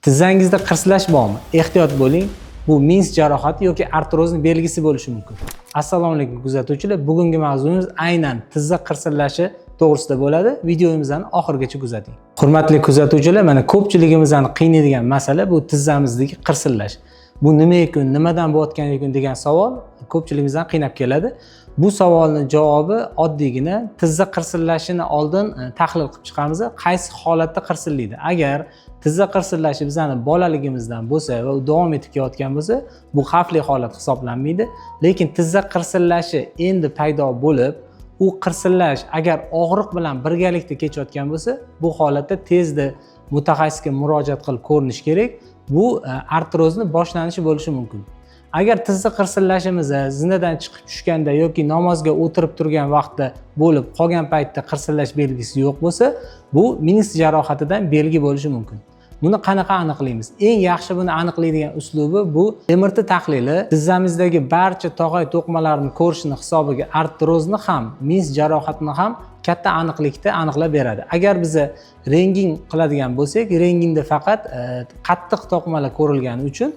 Tizzangizda qirsillash bormi? Ehtiyot bo'ling. Bu Minsk jarohati yoki artrozning belgisi bo'lishi mumkin. Assalomu alaykum kuzatuvchilar. Bugungi mavzuimiz aynan tizza qirsillashi to'g'risida bo'ladi. Videomizni oxirigacha kuzating. Hurmatli kuzatuvchilar, mana ko'pchiligimizni qiynaydigan masala bu tizzamizdagi qirsillash. Bu nima ekan, nimadan bo'layotgan ekan degan savol ko'pchiligimizdan qiynab keladi. Bu savolning javobi oddiygina tizza qirsillashini oldin tahlil qilib chiqamiz. Qaysi holatda qirsillaydi? Agar tizza qirsillashi bizani bolaligimizdan bo'lsa va u davom etib kelayotgan bo'lsa, bu xavfli holat hisoblanmaydi. Lekin tizza qirsillashi endi paydo bo'lib, u qirsillash agar og'riq bilan birgalikda kechayotgan bo'lsa, bu holatda tezda mutaxassisga murojaat qilib ko'rinish kerak. Bu artrozni boshlanishi bo'lishi mumkin. Agar tizza qirsillashimiz zinadan chiqib tushganda yoki namozga o'tirib turgan vaqtda bo'lib qolgan paytda qirsillash belgisi yo'q bo'lsa, bu Minsk jarohatidan belgi bo'lishi mumkin. Buni qanaqa aniqlaymiz? Eng yaxshi buni aniqlaydigan uslubi bu MRT tahlili. Tizzamizdagi barcha tog'ay to'qimalarni ko'rishni hisobiga artrozni ham, Minsk jarohatini ham katta aniqlikda aniqlab beradi. Agar biz rentgen qiladigan bo'lsak, rentgenda faqat qattiq to'qimalar ko'rilgani uchun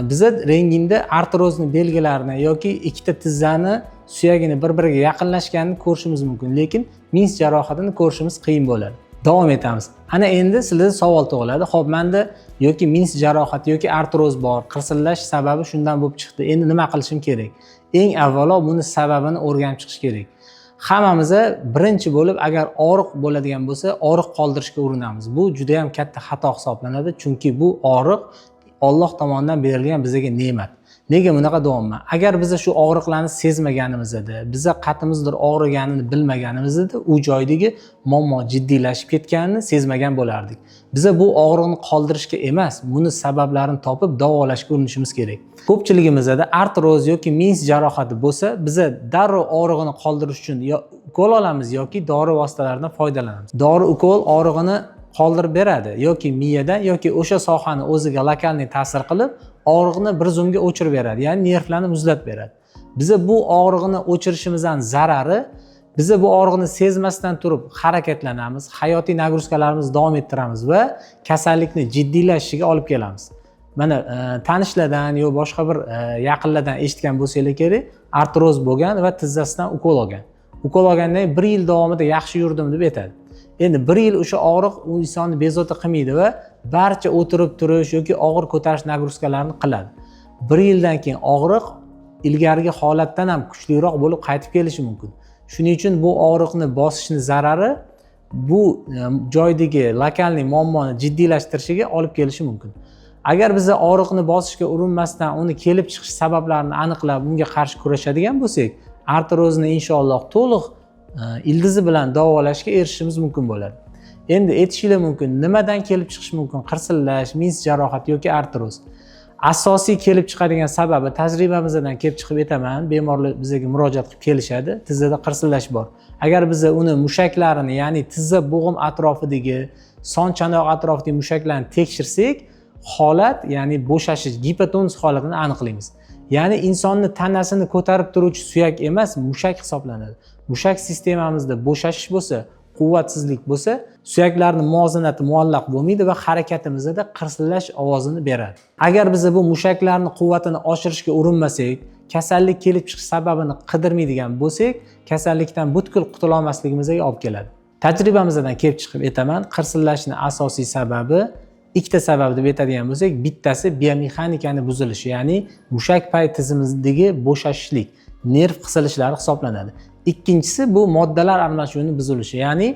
biz rentgenda artrozning belgilarini yoki ikkita tizzani suyagini bir-biriga yaqinlashganini ko'rishimiz mumkin, lekin Minsk jarohatini ko'rishimiz qiyin bo'ladi. Davom etamiz. Ana endi sizlarda savol tug'iladi. Xo'p, menda yoki Minsk jarohati yoki artroz bor, qirsillash sababi shundan bo'lib chiqdi. Endi nima qilishim kerak? Eng avvalo buni sababini o'rganib chiqish kerak. Hammamiz birinchi bo'lib agar og'riq bo'ladigan bo'lsa, og'riq qoldirishga urinamiz. Bu juda ham katta xato hisoblanadi, chunki bu og'riq Alloh tomonidan berilgan bizga ne'mat. Nega bunaqa deyapman? Agar biz shu og'riqlarni sezmaganimizda, biz qatimizdir og'riganini bilmaganimizda, u joydagi muammo jiddiylashib ketganini sezmagan bo'lardik. Biz bu og'riqni qoldirishga emas, buni sabablarini topib davolashga urinishimiz kerak. Ko'pchiligimizda artroz yoki Minsk jarohati bo'lsa, biz darrov og'riqni qoldirish uchun yo ukol olamiz yoki dori vositalaridan foydalanamiz. Dori ukol og'riqni qoldirib beradi yoki miyadan yoki o'sha sohani o'ziga lokalniy ta'sir qilib og'riqni bir zumga o'chirib beradi, ya'ni nervlarni muzlatib beradi. Biz bu og'riqni o'chirishimizdan zarari, biz bu og'riqni sezmasdan turib harakatlanamiz, hayotiy nagruzkalarimizni davom ettiramiz va kasallikni jiddiylashishiga olib kelamiz. Mana tanishlardan yo boshqa bir yaqinlardan eshitgan bo'lsangiz kerak, artroz bo'lgan va tizzasidan ukol olgan. Ukol olgandan 1 yil davomida yaxshi yurdim deb aytadi. Endi 1 yil o'sha og'riq u insonni bezovta qilmaydi va barcha o'tirib turish yoki og'ir ko'tarish nagruzkalarini qiladi. 1 yildan keyin og'riq ilgarigi holatdan ham kuchliroq bo'lib qaytib kelishi mumkin. Shuning uchun bu og'riqni bosishning zarari bu joydagi lokalniy muammoni jiddiylashtirishiga olib kelishi mumkin. Agar biz og'riqni bosishga urinmasdan uni kelib chiqish sabablarini aniqlab unga qarshi kurashadigan bo'lsak, artrozni inshaalloh to'liq ildizi bilan davolashga erishishimiz mumkin bo'ladi. Endi aytishinglar mumkin, nimadan kelib chiqish mumkin? Qirsillash, Minsk jarohati yoki artroz. Asosiy kelib chiqadigan sababi tajribamizdan kelib chiqib aytaman, bemorlar bizga murojaat qilib kelishadi, tizzada qirsillash bor. Agar biz uni mushaklarini, ya'ni tizza bo'g'im atrofidagi, son chanoq atrofidagi mushaklarni tekshirsak, holat, ya'ni bo'shashish, gipotonus holatini aniqlaymiz. Ya'ni insonni tanasini ko'tarib turuvchi suyak emas, mushak hisoblanadi. Mushak sistemamizda bo'shashish bo'lsa, quvvatsizlik bo'lsa, suyaklarning muvozanati muallaq bo'lmaydi va harakatimizda qirsillash ovozini beradi. Agar biz bu mushaklarning quvvatini oshirishga urinmasak, kasallik kelib chiqish sababini qidirmaydigan bo'lsak, kasallikdan butkul qutula olmasligimizga olib keladi. Tajribamizdan kelib chiqib aytaman, qirsillashning asosiy sababi ikkita sabab deb aytadigan bo'lsak, bittasi biomexanikani buzilishi, ya'ni mushak pay tizimidagi bo'shashishlik, nerv qisilishlari hisoblanadi. Ikkinchisi bu moddalar almashinuvining buzilishi, ya'ni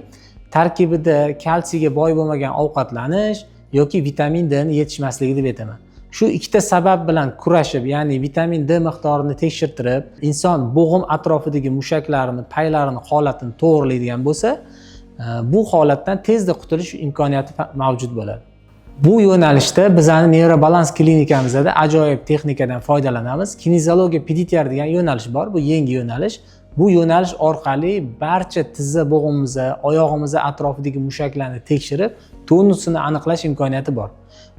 tarkibida kalsiyga boy bo'lmagan ovqatlanish yoki vitamin D ni yetishmasligi deb aytaman. Shu ikkita sabab bilan kurashib, ya'ni vitamin D miqdorini tekshirtirib, inson bo'g'im atrofidagi mushaklarini, paylarini holatini to'g'rilaydigan bo'lsa, bu holatdan tezda qutulish imkoniyati mavjud bo'ladi. Bu yo'nalishda bizning neyrobalans klinikamizda ajoyib texnikadan foydalanamiz. Kinezologiya peditr degan yo'nalish bor. Bu yangi yo'nalish. Bu yo'nalish orqali barcha tizza bo'g'imizni, oyog'imizni atrofidagi mushaklarni tekshirib, tonusini aniqlash imkoniyati bor.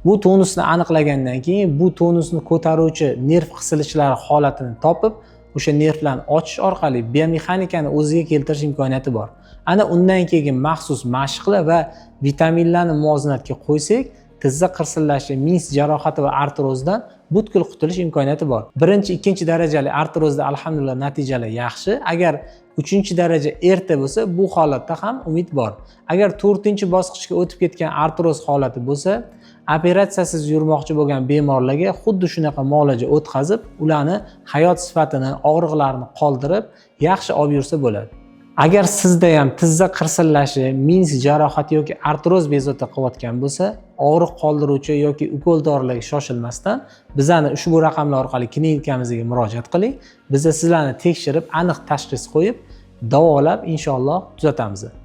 Bu tonusni aniqlagandan keyin bu tonusni ko'taruvchi nerv qisilishlari holatini topib, o'sha nervlarni ochish orqali biomexanikani o'ziga keltirish imkoniyati bor. Ana undan keyin maxsus mashqlar va vitaminlarni muvozanatga qo'ysak, tizza qirsillashi, mins jarohati va artrozdan butkul qutulish imkoniyati bor. Birinchi, ikkinchi darajali artrozda alhamdulillah natijalar yaxshi. Agar 3-daraja erta bo'lsa, bu holatda ham umid bor. Agar 4-bosqichga o'tib ketgan artroz holati bo'lsa, operatsiyasiz yurmoqchi bo'lgan bemorlarga xuddi shunaqa muolaja o'tkazib, ularni hayot sifatini, og'riqlarini qoldirib, yaxshi olib yursa bo'ladi. Agar sizda ham tizza qirsillashi, mins jarohati yoki artroz bezovta qilayotgan bo'lsa, og'riq qoldiruvchi yoki ukol dorilarga shoshilmasdan bizani ushbu raqamlar orqali klinikamizga murojaat qiling. Biz sizlarni tekshirib, aniq tashxis qo'yib, davolab inshaalloh tuzatamiz.